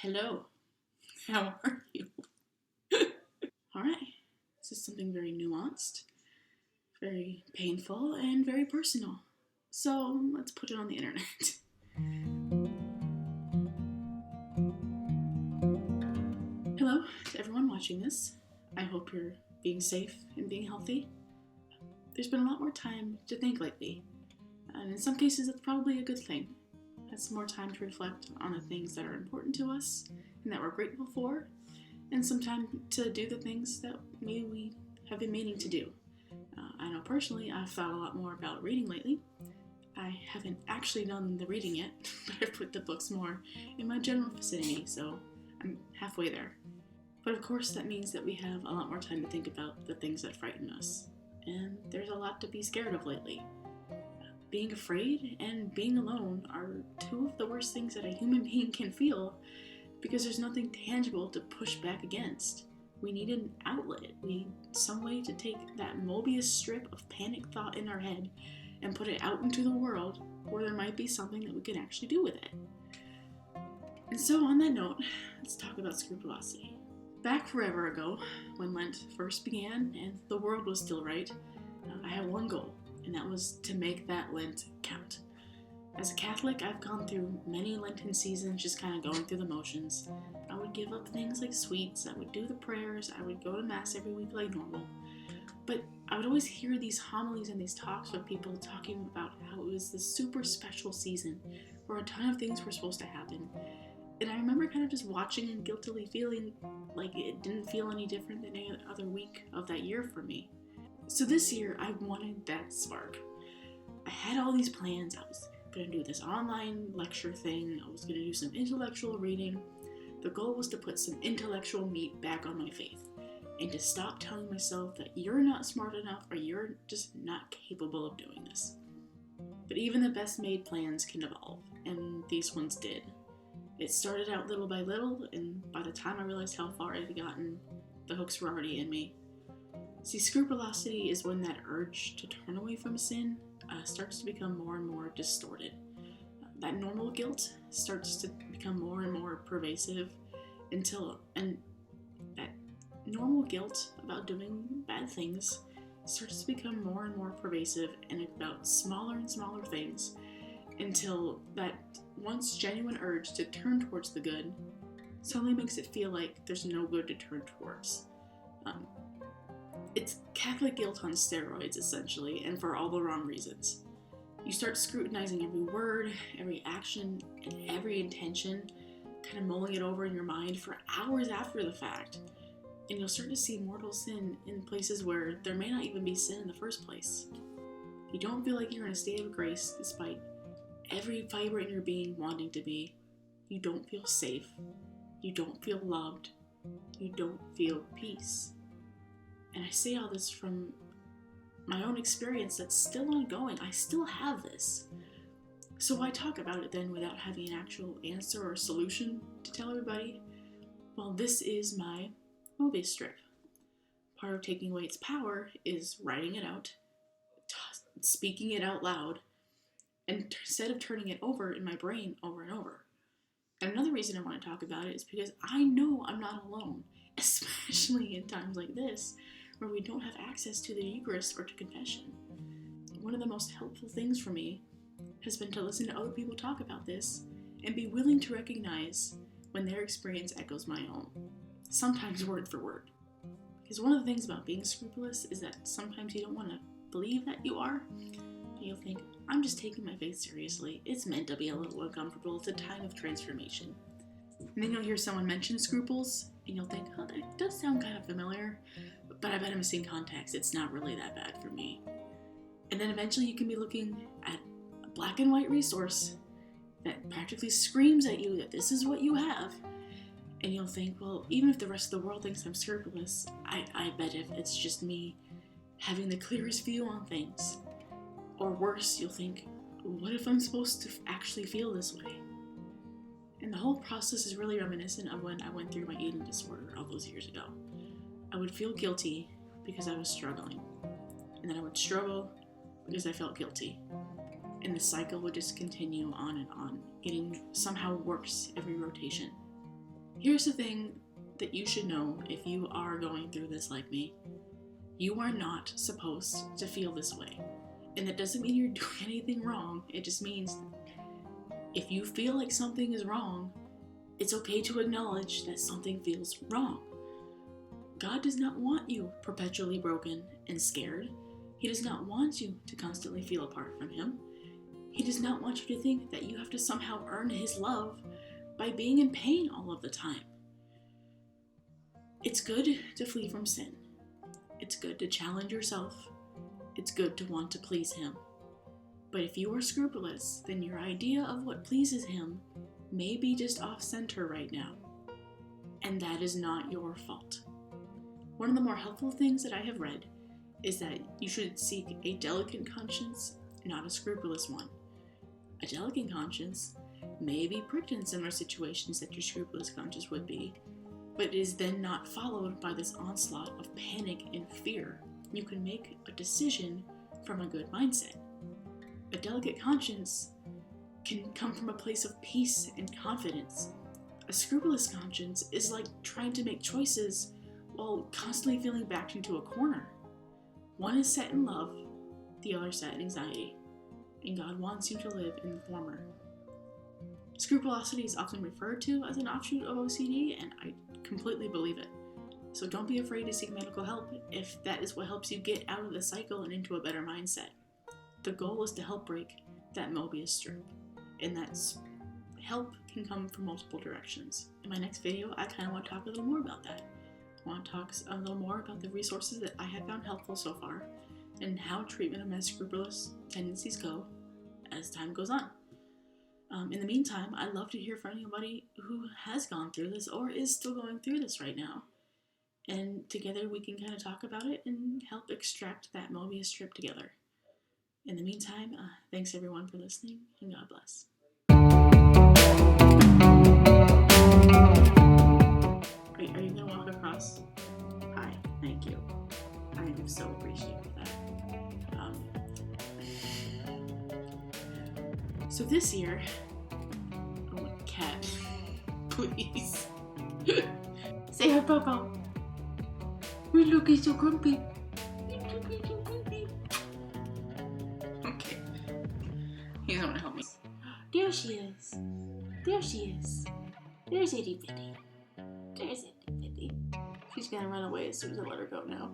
Hello. How are you? Alright. This is something very nuanced, very painful, and very personal. So let's put it on the internet. Hello to everyone watching this. I hope you're being safe and being healthy. There's been a lot more time to think lately, and in some cases it's probably a good thing. That's more time to reflect on the things that are important to us and that we're grateful for, and some time to do the things that maybe we have been meaning to do. I know personally I've thought a lot more about reading lately. I haven't actually done the reading yet, but I've put the books more in my general vicinity, so I'm halfway there. But of course that means that we have a lot more time to think about the things that frighten us, and there's a lot to be scared of lately. Being afraid and being alone are two of the worst things that a human being can feel, because there's nothing tangible to push back against. We need an outlet. We need some way to take that Mobius strip of panic thought in our head and put it out into the world where there might be something that we can actually do with it. And so on that note, let's talk about scrupulosity. Back forever ago, when Lent first began and the world was still right, I had one goal, and that was to make that Lent count. As a Catholic, I've gone through many Lenten seasons just kind of going through the motions. I would give up things like sweets, I would do the prayers, I would go to Mass every week like normal. But I would always hear these homilies and these talks with people talking about how it was this super special season where a ton of things were supposed to happen. And I remember kind of just watching and guiltily feeling like it didn't feel any different than any other week of that year for me. So this year, I wanted that spark. I had all these plans. I was going to do this online lecture thing. I was going to do some intellectual reading. The goal was to put some intellectual meat back on my faith and to stop telling myself that you're not smart enough or you're just not capable of doing this. But even the best made plans can evolve, and these ones did. It started out little by little, and by the time I realized how far I had gotten, the hooks were already in me. See, scrupulosity is when that urge to turn away from sin starts to become more and more distorted. That normal guilt starts to become more and more pervasive and that normal guilt about doing bad things starts to become more and more pervasive and about smaller and smaller things until that once genuine urge to turn towards the good suddenly makes it feel like there's no good to turn towards. It's Catholic guilt on steroids, essentially, and for all the wrong reasons. You start scrutinizing every word, every action, and every intention, kind of mulling it over in your mind for hours after the fact. And you'll start to see mortal sin in places where there may not even be sin in the first place. You don't feel like you're in a state of grace despite every fiber in your being wanting to be. You don't feel safe. You don't feel loved. You don't feel peace. And I say all this from my own experience that's still ongoing. I still have this. So why talk about it then without having an actual answer or solution to tell everybody? Well, this is my Mobius strip. Part of taking away its power is writing it out, speaking it out loud, and instead of turning it over in my brain over and over. And another reason I want to talk about it is because I know I'm not alone, especially in times like this, where we don't have access to the Eucharist or to confession. One of the most helpful things for me has been to listen to other people talk about this and be willing to recognize when their experience echoes my own, sometimes word for word. Because one of the things about being scrupulous is that sometimes you don't want to believe that you are. You'll think, I'm just taking my faith seriously. It's meant to be a little uncomfortable. It's a time of transformation. And then you'll hear someone mention scruples, and you'll think, oh, that does sound kind of familiar, but I bet I'm missing context. It's not really that bad for me. And then eventually you can be looking at a black and white resource that practically screams at you that this is what you have. And you'll think, well, even if the rest of the world thinks I'm scrupulous, I bet if it's just me having the clearest view on things. Or worse, you'll think, what if I'm supposed to actually feel this way? And the whole process is really reminiscent of when I went through my eating disorder all those years ago. I would feel guilty because I was struggling. And then I would struggle because I felt guilty. And the cycle would just continue on and on, getting somehow worse every rotation. Here's the thing that you should know if you are going through this like me. You are not supposed to feel this way. And that doesn't mean you're doing anything wrong. It just means if you feel like something is wrong, it's okay to acknowledge that something feels wrong. God does not want you perpetually broken and scared. He does not want you to constantly feel apart from Him. He does not want you to think that you have to somehow earn His love by being in pain all of the time. It's good to flee from sin. It's good to challenge yourself. It's good to want to please Him. But if you are scrupulous, then your idea of what pleases Him may be just off-center right now. And that is not your fault. One of the more helpful things that I have read is that you should seek a delicate conscience, not a scrupulous one. A delicate conscience may be pricked in similar situations that your scrupulous conscience would be, but is then not followed by this onslaught of panic and fear. You can make a decision from a good mindset. A delicate conscience can come from a place of peace and confidence. A scrupulous conscience is like trying to make choices while constantly feeling backed into a corner. One is set in love, the other set in anxiety, and God wants you to live in the former. Scrupulosity is often referred to as an offshoot of OCD, and I completely believe it. So don't be afraid to seek medical help if that is what helps you get out of the cycle and into a better mindset. The goal is to help break that Mobius strip, and that's help can come from multiple directions. In my next video, I kind of want to talk a little more about that. I want to talk a little more about the resources that I have found helpful so far, and how treatment of my scrupulous tendencies go as time goes on. In the meantime, I'd love to hear from anybody who has gone through this or is still going through this right now. And together we can kind of talk about it and help extract that Mobius strip together. In the meantime, thanks everyone for listening, and God bless. Are you going to walk across? Hi, thank you. I am so appreciative of that. So this year, oh, cat, please. Say hi, Papa. We look, he's so grumpy. Okay. He's going to help me. There she is. There she is. There's Itty Bitty. There's Itty Bitty. She's going to run away as soon as I let her go now.